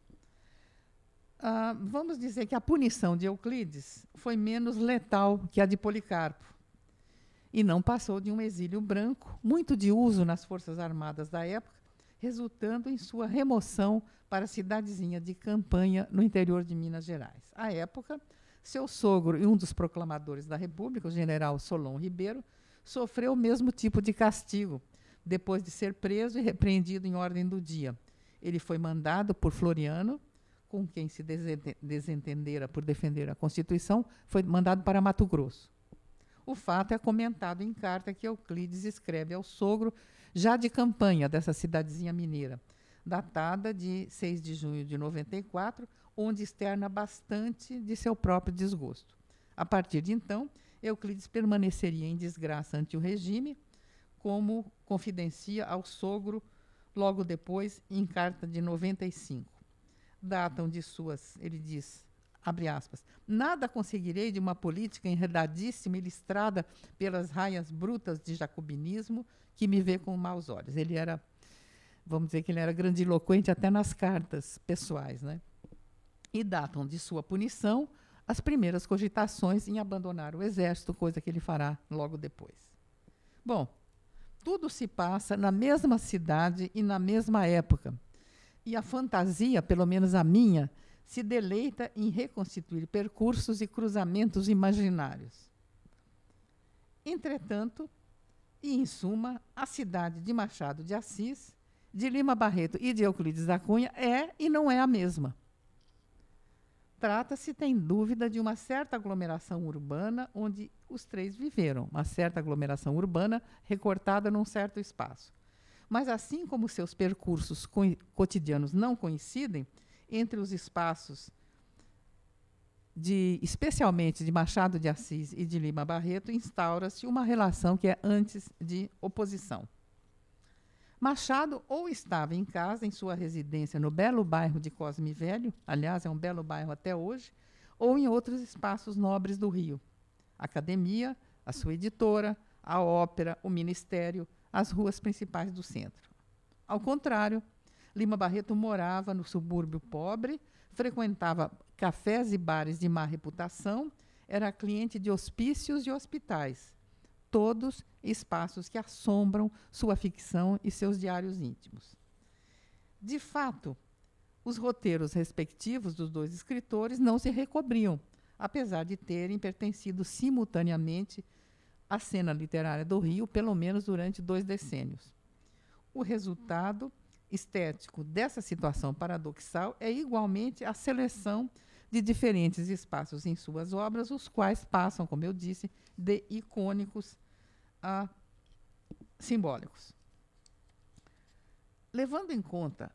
Vamos dizer que a punição de Euclides foi menos letal que a de Policarpo, e não passou de um exílio branco, muito de uso nas Forças Armadas da época, resultando em sua remoção para a cidadezinha de Campanha, no interior de Minas Gerais. À época, seu sogro e um dos proclamadores da República, o general Solon Ribeiro, sofreu o mesmo tipo de castigo, depois de ser preso e repreendido em ordem do dia. Ele foi mandado por Floriano, com quem se desentendera por defender a Constituição, foi mandado para Mato Grosso. O fato é comentado em carta que Euclides escreve ao sogro, já de Campanha, dessa cidadezinha mineira, datada de 6 de junho de 94, onde externa bastante de seu próprio desgosto. A partir de então, Euclides permaneceria em desgraça ante o regime, como confidencia ao sogro logo depois, em carta de 95. Datam de suas, ele diz, abre aspas, nada conseguirei de uma política enredadíssima e listrada pelas raias brutas de jacobinismo que me vê com maus olhos. Ele era, vamos dizer que ele era grandiloquente até nas cartas pessoais, né? E datam de sua punição as primeiras cogitações em abandonar o exército, coisa que ele fará logo depois. Bom, tudo se passa na mesma cidade e na mesma época. E a fantasia, pelo menos a minha, se deleita em reconstituir percursos e cruzamentos imaginários. Entretanto, e em suma, a cidade de Machado de Assis, de Lima Barreto e de Euclides da Cunha é e não é a mesma. Trata-se, sem dúvida, de uma certa aglomeração urbana onde os três viveram, uma certa aglomeração urbana recortada num certo espaço. Mas, assim como seus percursos cotidianos não coincidem, entre os espaços especialmente de Machado de Assis e de Lima Barreto, instaura-se uma relação que é antes de oposição. Machado ou estava em casa, em sua residência no belo bairro de Cosme Velho, aliás, é um belo bairro até hoje, ou em outros espaços nobres do Rio. A academia, a sua editora, a ópera, o ministério, as ruas principais do centro. Ao contrário, Lima Barreto morava no subúrbio pobre, frequentava cafés e bares de má reputação, era cliente de hospícios e hospitais, todos espaços que assombram sua ficção e seus diários íntimos. De fato, os roteiros respectivos dos dois escritores não se recobriam, apesar de terem pertencido simultaneamente à cena literária do Rio, pelo menos durante 2 decênios. O resultado estético dessa situação paradoxal é igualmente a seleção de diferentes espaços em suas obras, os quais passam, como eu disse, de icônicos a simbólicos. Levando em conta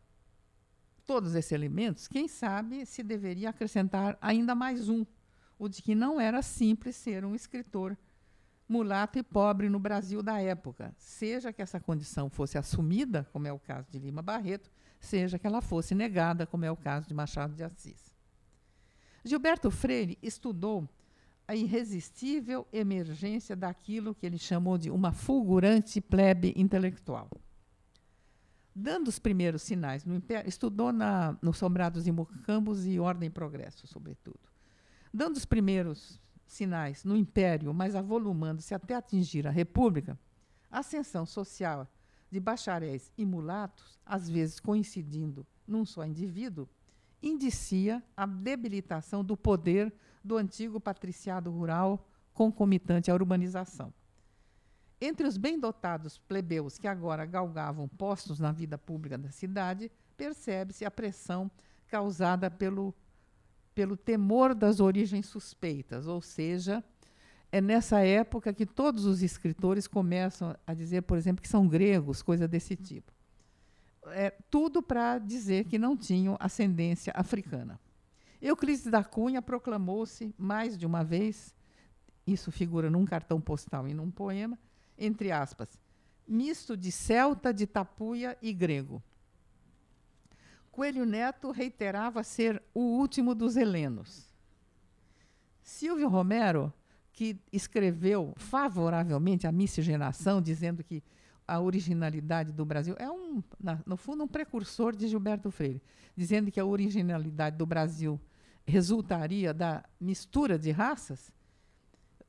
todos esses elementos, quem sabe se deveria acrescentar ainda mais um, o de que não era simples ser um escritor mulato e pobre no Brasil da época, seja que essa condição fosse assumida, como é o caso de Lima Barreto, seja que ela fosse negada, como é o caso de Machado de Assis. Gilberto Freire estudou a irresistível emergência daquilo que ele chamou de uma fulgurante plebe intelectual. Dando os primeiros sinais no Império, estudou nos Sobrados e Mocambos e Ordem e Progresso, sobretudo. Dando os primeiros sinais no Império, mas avolumando-se até atingir a República, a ascensão social de bacharéis e mulatos, às vezes coincidindo num só indivíduo, indicia a debilitação do poder do antigo patriciado rural concomitante à urbanização. Entre os bem dotados plebeus que agora galgavam postos na vida pública da cidade, percebe-se a pressão causada pelo temor das origens suspeitas, ou seja, é nessa época que todos os escritores começam a dizer, por exemplo, que são gregos, coisa desse tipo. Tudo para dizer que não tinham ascendência africana. Euclides da Cunha proclamou-se mais de uma vez, isso figura num cartão postal e num poema, entre aspas, misto de celta, de tapuia e grego. Coelho Neto reiterava ser o último dos helenos. Silvio Romero, que escreveu favoravelmente a miscigenação, dizendo que a originalidade do Brasil é, no fundo, um precursor de Gilberto Freire, dizendo que a originalidade do Brasil resultaria da mistura de raças,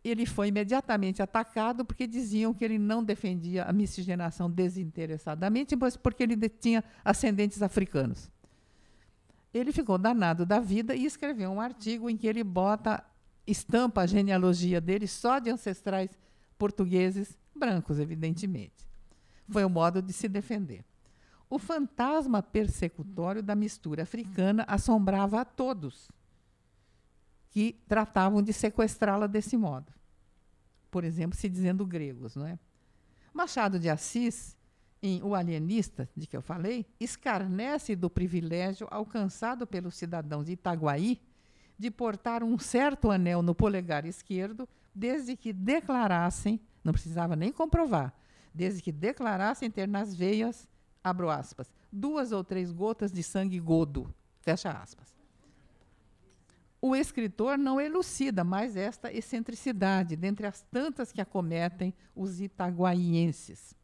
ele foi imediatamente atacado porque diziam que ele não defendia a miscigenação desinteressadamente, mas porque ele tinha ascendentes africanos. Ele ficou danado da vida e escreveu um artigo em que ele estampa a genealogia dele só de ancestrais portugueses, brancos, evidentemente. Foi um modo de se defender. O fantasma persecutório da mistura africana assombrava a todos que tratavam de sequestrá-la desse modo. Por exemplo, se dizendo gregos, não é? Machado de Assis, em O Alienista, de que eu falei, escarnece do privilégio alcançado pelos cidadãos de Itaguaí de portar um certo anel no polegar esquerdo, desde que declarassem, não precisava nem comprovar, desde que declarassem ter nas veias, abro aspas, 2 ou 3 gotas de sangue godo, fecha aspas. O escritor não elucida mais esta excentricidade, dentre as tantas que acometem os itaguaienses.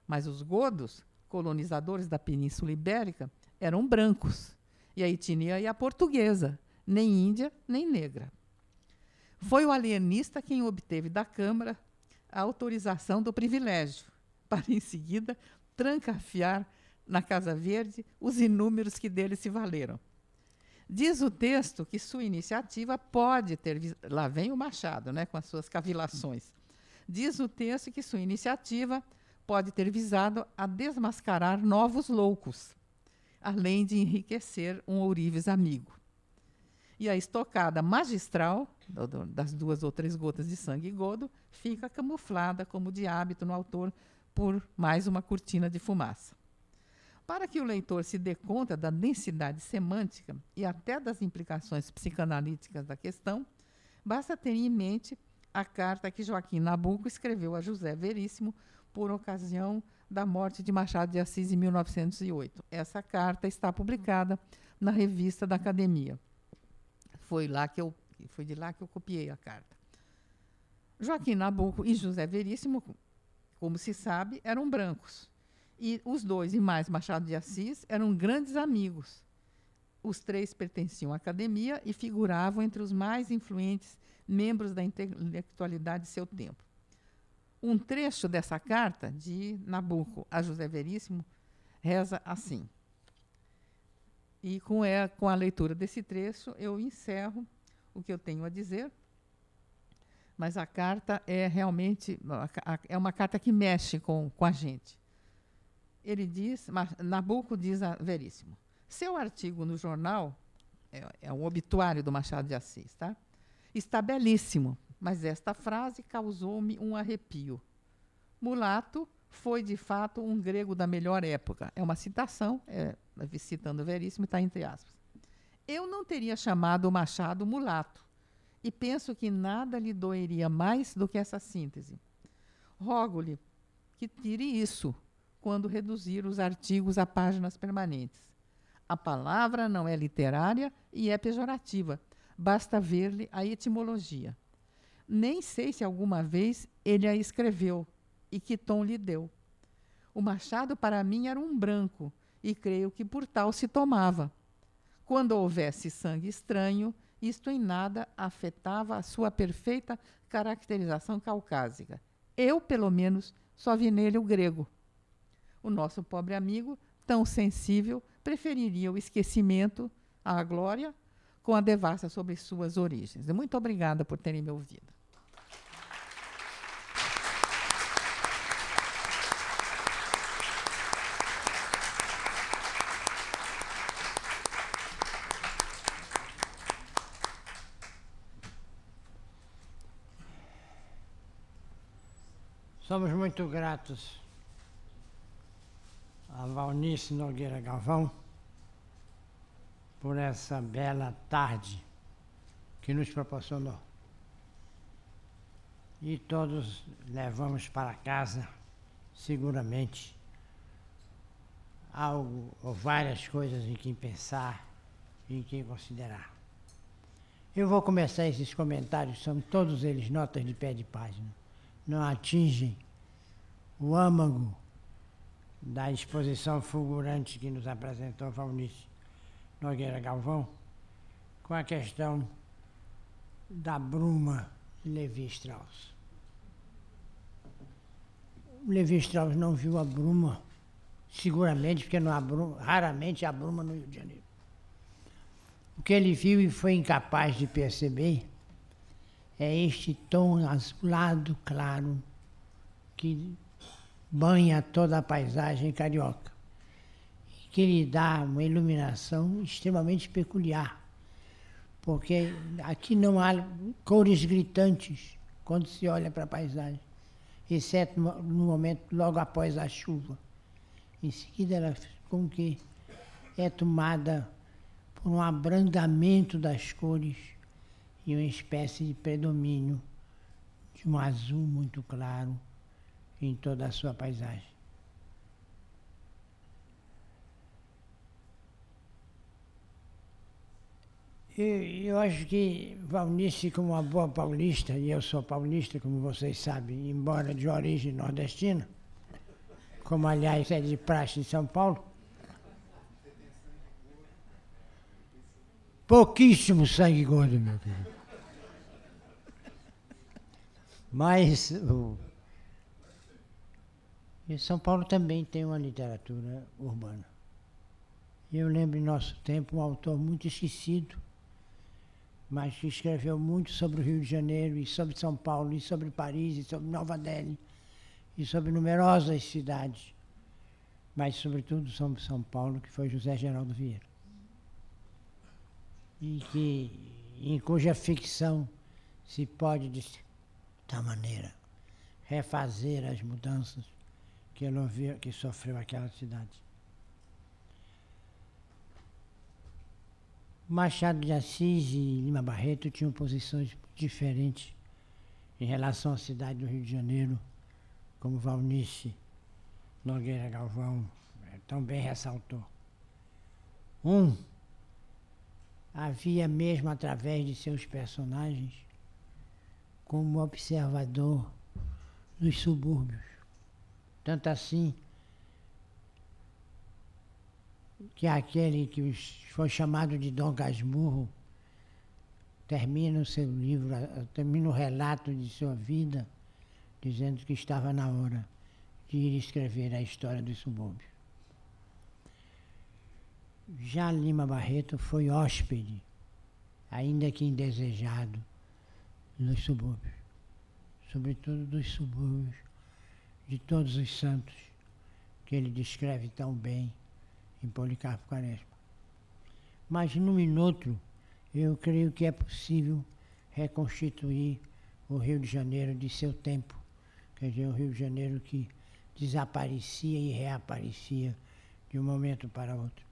Mas os godos, colonizadores da Península Ibérica, eram brancos, e a etnia ia portuguesa, nem índia, nem negra. Foi o alienista quem obteve da Câmara a autorização do privilégio, para, em seguida, trancafiar na Casa Verde os inúmeros que dele se valeram. Diz o texto que sua iniciativa pode ter... Lá vem o Machado, né, com as suas cavilações. Diz o texto que sua iniciativa pode ter visado a desmascarar novos loucos, além de enriquecer um ourives amigo. E a estocada magistral, das 2 ou 3 gotas de sangue Godo, fica camuflada, como de hábito no autor, por mais uma cortina de fumaça. Para que o leitor se dê conta da densidade semântica e até das implicações psicanalíticas da questão, basta ter em mente a carta que Joaquim Nabuco escreveu a José Veríssimo por ocasião da morte de Machado de Assis em 1908. Essa carta está publicada na Revista da Academia. Foi de lá que eu copiei a carta. Joaquim Nabuco e José Veríssimo, como se sabe, eram brancos. E os dois, e mais Machado de Assis, eram grandes amigos. Os 3 pertenciam à academia e figuravam entre os mais influentes membros da intelectualidade de seu tempo. Um trecho dessa carta, de Nabuco a José Veríssimo, reza assim. E com a leitura desse trecho, eu encerro o que eu tenho a dizer. Mas a carta é realmente uma carta que mexe com a gente. Ele diz, Nabuco diz a Veríssimo, seu artigo no jornal, é um obituário do Machado de Assis, tá? Está belíssimo, mas esta frase causou-me um arrepio. Mulato foi, de fato, um grego da melhor época. É uma citação, citando Veríssimo, está entre aspas. Eu não teria chamado o Machado mulato, e penso que nada lhe doeria mais do que essa síntese. Rogo-lhe que tire isso quando reduzir os artigos a páginas permanentes. A palavra não é literária e é pejorativa. Basta ver-lhe a etimologia. Nem sei se alguma vez ele a escreveu e que tom lhe deu. O Machado, para mim, era um branco, e creio que por tal se tomava. Quando houvesse sangue estranho, isto em nada afetava a sua perfeita caracterização caucásica. Eu, pelo menos, só vi nele o grego. O nosso pobre amigo, tão sensível, preferiria o esquecimento à glória com a devassa sobre suas origens. Muito obrigada por terem me ouvido. Somos muito gratos a Valnice Nogueira Galvão por essa bela tarde que nos proporcionou. E todos levamos para casa, seguramente, algo ou várias coisas em que pensar e em que considerar. Eu vou começar esses comentários, são todos eles notas de pé de página. Não atingem o âmago da exposição fulgurante que nos apresentou Valnice Nogueira Galvão, com a questão da bruma de Levi-Strauss. Levi-Strauss não viu a bruma, seguramente, porque não há bruma, raramente há bruma no Rio de Janeiro. O que ele viu e foi incapaz de perceber é este tom azulado claro que banha toda a paisagem carioca, e que lhe dá uma iluminação extremamente peculiar, porque aqui não há cores gritantes quando se olha para a paisagem, exceto no momento logo após a chuva. Em seguida ela como que é tomada por um abrandamento das cores e uma espécie de predomínio de um azul muito claro em toda a sua paisagem. Eu acho que Valnice, como uma boa paulista, e eu sou paulista, como vocês sabem, embora de origem nordestina, como aliás é de praxe em São Paulo, pouquíssimo sangue gordo, meu querido. Mas e São Paulo também tem uma literatura urbana. Eu lembro em nosso tempo um autor muito esquecido, mas que escreveu muito sobre o Rio de Janeiro, e sobre São Paulo, e sobre Paris, e sobre Nova Delhi, e sobre numerosas cidades, mas sobretudo sobre São Paulo, que foi José Geraldo Vieira. Em cuja ficção se pode, de tal maneira, refazer as mudanças que sofreu aquela cidade. Machado de Assis e Lima Barreto tinham posições diferentes em relação à cidade do Rio de Janeiro, como Valnice Nogueira Galvão também ressaltou. Havia mesmo através de seus personagens como observador dos subúrbios. Tanto assim que aquele que foi chamado de Dom Casmurro termina o seu livro, termina o relato de sua vida, dizendo que estava na hora de ir escrever a história dos subúrbios. Já Lima Barreto foi hóspede, ainda que indesejado, nos subúrbios, sobretudo dos subúrbios de Todos os Santos, que ele descreve tão bem em Policarpo Quaresma. Mas, num e outro, eu creio que é possível reconstituir o Rio de Janeiro de seu tempo, quer dizer, o Rio de Janeiro que desaparecia e reaparecia de um momento para outro.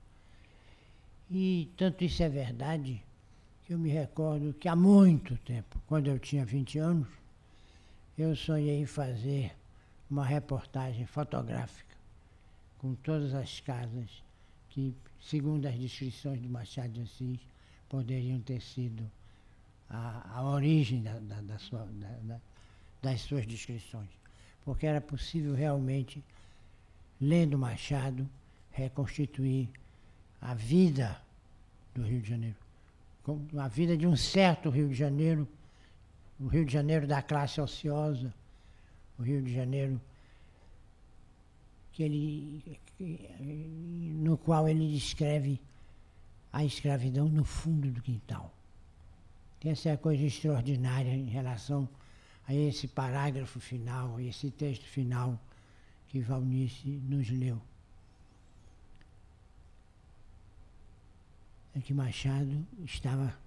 E tanto isso é verdade que eu me recordo que há muito tempo, quando eu tinha 20 anos, eu sonhei em fazer uma reportagem fotográfica com todas as casas que, segundo as descrições de Machado de Assis, poderiam ter sido a origem das suas descrições. Porque era possível realmente, lendo Machado, reconstituir a vida do Rio de Janeiro. A vida de um certo Rio de Janeiro, o Rio de Janeiro da classe ociosa, o Rio de Janeiro no qual ele descreve a escravidão no fundo do quintal. Essa é a coisa extraordinária em relação a esse parágrafo final, esse texto final que Valnice nos leu. É que Machado estava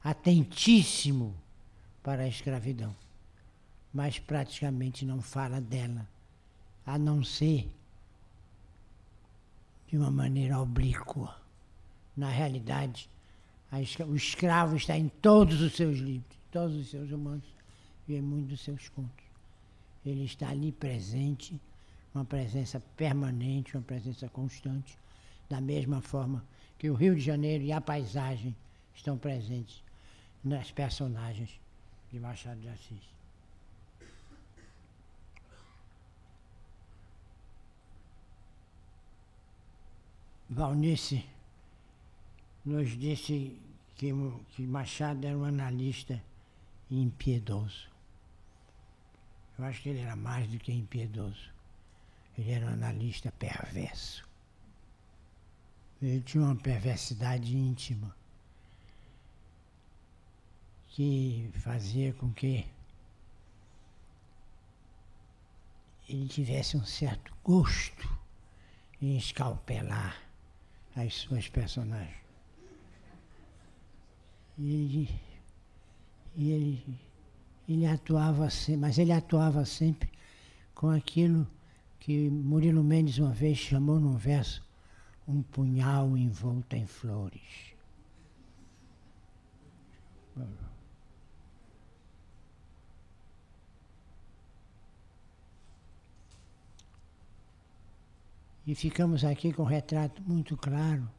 atentíssimo para a escravidão, mas praticamente não fala dela, a não ser de uma maneira oblíqua. Na realidade, o escravo está em todos os seus livros, em todos os seus romances e em muitos dos seus contos. Ele está ali presente, uma presença permanente, uma presença constante, da mesma forma que o Rio de Janeiro e a paisagem estão presentes nas personagens de Machado de Assis. Valnice nos disse que Machado era um analista impiedoso. Eu acho que ele era mais do que impiedoso. Ele era um analista perverso. Ele tinha uma perversidade íntima que fazia com que ele tivesse um certo gosto em escalpelar as suas personagens. Ele atuava sempre, mas ele atuava sempre com aquilo que Murilo Mendes uma vez chamou num verso um punhal envolto em flores. E ficamos aqui com um retrato muito claro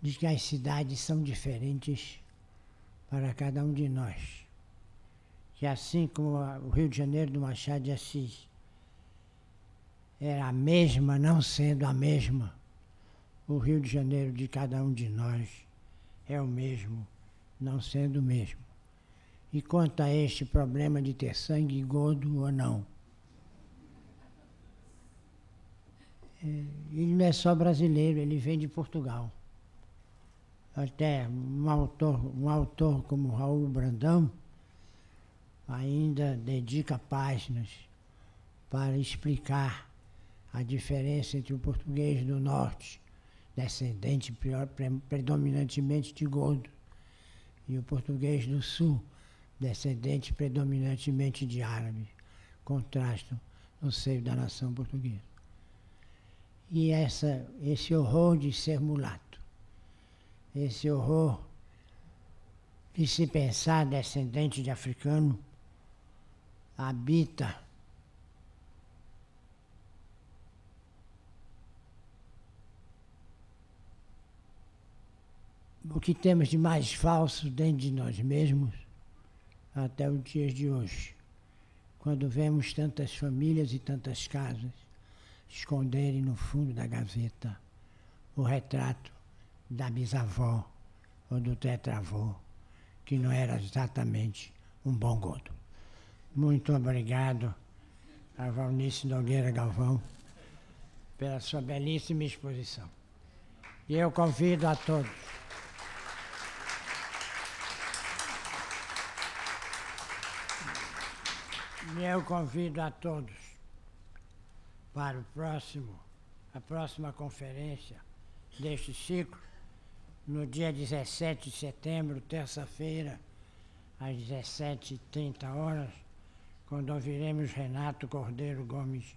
de que as cidades são diferentes para cada um de nós. Que assim como o Rio de Janeiro do Machado de Assis era a mesma, não sendo a mesma, o Rio de Janeiro de cada um de nós é o mesmo, não sendo o mesmo. E quanto a este problema de ter sangue gordo ou não, Ele não é só brasileiro, ele vem de Portugal. Até um autor como Raul Brandão ainda dedica páginas para explicar a diferença entre o português do norte, descendente predominantemente de godo, e o português do sul, descendente predominantemente de árabe, contrastam no seio da nação portuguesa. E esse horror de ser mulato, esse horror de se pensar descendente de africano, habita o que temos de mais falso dentro de nós mesmos até os dias de hoje, quando vemos tantas famílias e tantas casas esconderem no fundo da gaveta o retrato da bisavó ou do tetravô, que não era exatamente um bom godo. Muito obrigado a Valnice Nogueira Galvão pela sua belíssima exposição. E eu convido a todos para a próxima conferência deste ciclo, no dia 17 de setembro, terça-feira, às 17h30, quando ouviremos Renato Cordeiro Gomes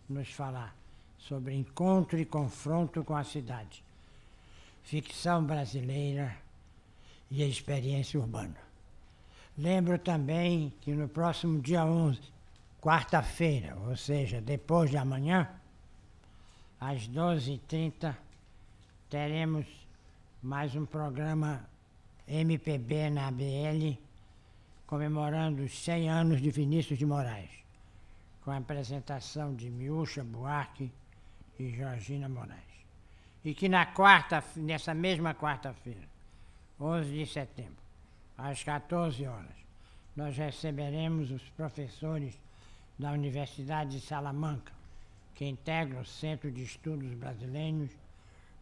nos falar sobre encontro e confronto com a cidade, ficção brasileira e a experiência urbana. Lembro também que no próximo dia 11, quarta-feira, ou seja, depois de amanhã, às 12h30, teremos mais um programa MPB na ABL, comemorando os 100 anos de Vinícius de Moraes, com a apresentação de Miúcha Buarque e Georgina Moraes. E que nessa mesma quarta-feira, 11 de setembro, às 14h, nós receberemos os professores da Universidade de Salamanca, que integram o Centro de Estudos Brasileiros,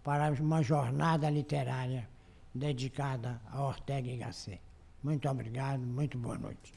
para uma jornada literária dedicada a Ortega y Gasset. Muito obrigado, muito boa noite.